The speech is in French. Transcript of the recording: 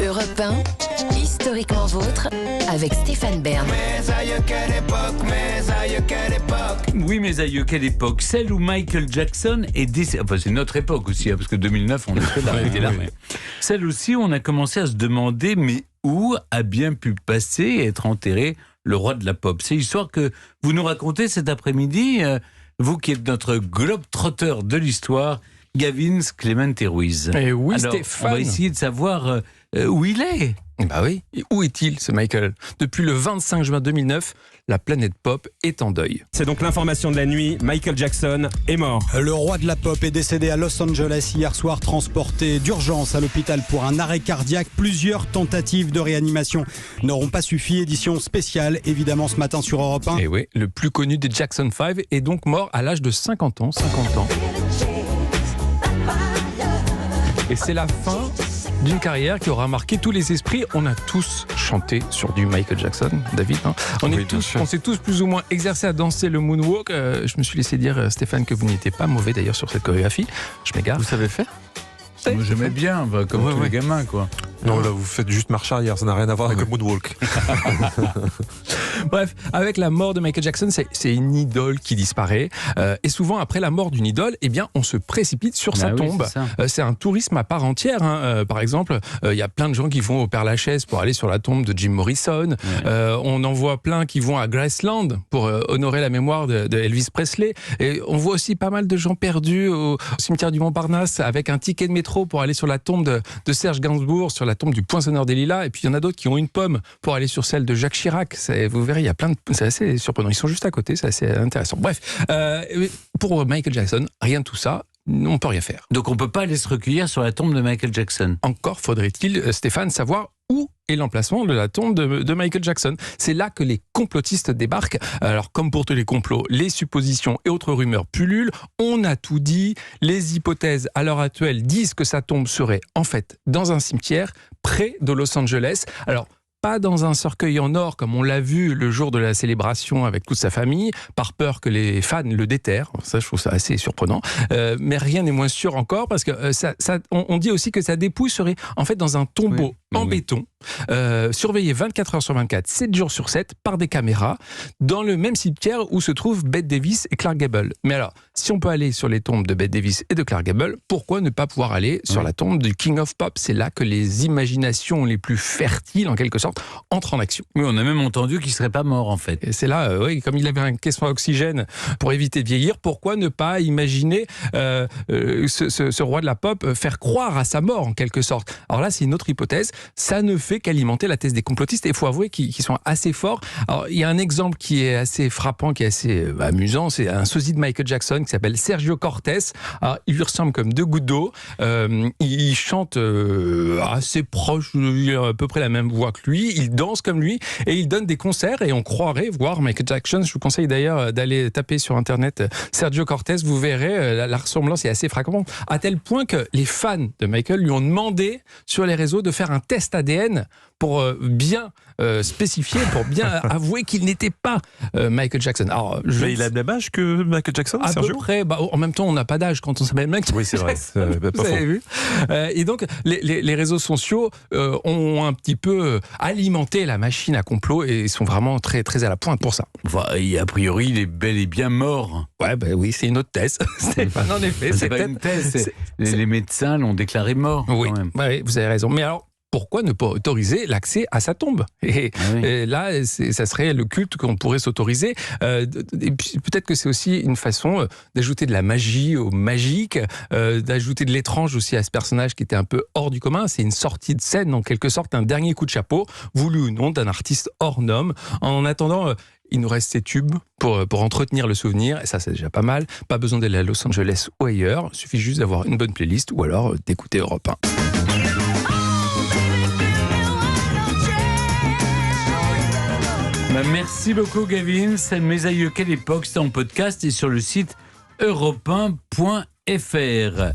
Europe 1, historiquement vôtre, avec Stéphane Bern. Mes aïeux, quelle époque, mes aïeux, quelle époque. Oui, mes aïeux, quelle époque. Celle où Michael Jackson est décédé. Enfin, c'est notre époque aussi, parce que 2009, on était là. Mais celle aussi où on a commencé à se demander, mais où a bien pu passer et être enterré le roi de la pop. C'est l'histoire que vous nous racontez cet après-midi, vous qui êtes notre globe-trotteur de l'histoire, Gavin Clemente Ruiz. Et oui, alors, Stéphane. on va essayer de savoir où il est. Bah oui, et où est-il ce Michael ? Depuis le 25 juin 2009, la planète pop est en deuil. C'est donc l'information de la nuit, Michael Jackson est mort. Le roi de la pop est décédé à Los Angeles hier soir, transporté d'urgence à l'hôpital pour un arrêt cardiaque. Plusieurs tentatives de réanimation n'auront pas suffi. Édition spéciale, évidemment, ce matin sur Europe 1. Et oui, le plus connu des Jackson 5 est donc mort à l'âge de 50 ans. Et c'est la fin d'une carrière qui aura marqué tous les esprits. On a tous chanté sur du Michael Jackson, David. Hein. On s'est tous plus ou moins exercés à danser le moonwalk. Je me suis laissé dire, Stéphane, que vous n'étiez pas mauvais d'ailleurs sur cette chorégraphie. Je m'égare. Vous savez faire ? Moi, j'aimais bien, comme tous les gamins, quoi. Non, là, vous faites juste marche arrière, ça n'a rien à voir avec le moonwalk. Bref, avec la mort de Michael Jackson, c'est une idole qui disparaît. Et souvent, après la mort d'une idole, eh bien, on se précipite sur sa tombe. C'est un tourisme à part entière. Hein. Par exemple, il y a plein de gens qui vont au Père-Lachaise pour aller sur la tombe de Jim Morrison. On en voit plein qui vont à Graceland pour honorer la mémoire de Elvis Presley. Et on voit aussi pas mal de gens perdus au cimetière du Montparnasse avec un ticket de métro pour aller sur la tombe de Serge Gainsbourg, sur la tombe du Poinçonneur des Lilas. Et puis, il y en a d'autres qui ont une pomme pour aller sur celle de Jacques Chirac. Vous verrez, il y a plein de... C'est assez surprenant. Ils sont juste à côté, c'est assez intéressant. Bref, pour Michael Jackson, rien de tout ça. On ne peut rien faire. Donc on ne peut pas aller se recueillir sur la tombe de Michael Jackson. Encore faudrait-il, Stéphane, savoir où est l'emplacement de la tombe de Michael Jackson. C'est là que les complotistes débarquent. Alors, comme pour tous les complots, les suppositions et autres rumeurs pullulent. On a tout dit. Les hypothèses, à l'heure actuelle, disent que sa tombe serait en fait dans un cimetière près de Los Angeles. Alors, pas dans un cercueil en or comme on l'a vu le jour de la célébration avec toute sa famille, par peur que les fans le déterrent. Ça, je trouve ça assez surprenant. Mais rien n'est moins sûr encore parce que on dit aussi que sa dépouille serait en fait dans un tombeau béton, surveillé 24 heures sur 24, 7 jours sur 7 par des caméras, dans le même cimetière où se trouvent Bette Davis et Clark Gable. Mais alors, si on peut aller sur les tombes de Bette Davis et de Clark Gable, pourquoi ne pas pouvoir aller sur la tombe du King of Pop ? C'est là que les imaginations les plus fertiles, en quelque sorte, entrent en action. Oui, on a même entendu qu'il ne serait pas mort, en fait. Et c'est là, comme il avait un caisson à oxygène pour éviter de vieillir, pourquoi ne pas imaginer ce roi de la pop faire croire à sa mort, en quelque sorte ? Alors là, c'est une autre hypothèse. Ça ne fait qu'alimenter la thèse des complotistes. Et il faut avouer qu'ils sont assez forts. Alors, il y a un exemple qui est assez frappant, qui est assez amusant. C'est un sosie de Michael Jackson qui s'appelle Sergio Cortés. Alors, il lui ressemble comme deux gouttes d'eau. Il chante assez proche, il a à peu près la même voix que lui. Il danse comme lui et il donne des concerts et on croirait voir Michael Jackson. Je vous conseille d'ailleurs d'aller taper sur internet Sergio Cortés. Vous verrez, la ressemblance est assez frappante. À tel point que les fans de Michael lui ont demandé sur les réseaux de faire un test ADN pour bien spécifier, pour bien avouer qu'il n'était pas Michael Jackson. Alors, mais il a le même âge que Michael Jackson, à Sergio ? peu près. En même temps, on n'a pas d'âge quand on s'appelle Michael Jackson. Oui, c'est vrai. Vous avez vu ? Et donc, les réseaux sociaux ont un petit peu alimenté la machine à complot et sont vraiment très, très à la pointe pour ça. A priori, il est bel et bien mort. Oui, c'est une autre thèse. Stéphane, en effet. C'est pas une thèse. Les médecins l'ont déclaré mort. Oui, quand même. Oui, vous avez raison. Mais alors, pourquoi ne pas autoriser l'accès à sa tombe ? Et là, ça serait le culte qu'on pourrait s'autoriser. Et puis, peut-être que c'est aussi une façon d'ajouter de la magie au magique, d'ajouter de l'étrange aussi à ce personnage qui était un peu hors du commun. C'est une sortie de scène, en quelque sorte, un dernier coup de chapeau, voulu ou non, d'un artiste hors norme. En attendant... il nous reste ces tubes pour entretenir le souvenir, et ça c'est déjà pas mal. Pas besoin d'aller à Los Angeles ou ailleurs, il suffit juste d'avoir une bonne playlist ou alors d'écouter Europe 1. Merci beaucoup Gavin, c'est Mes aïeux, quelle époque, c'est en podcast et sur le site europe1.fr.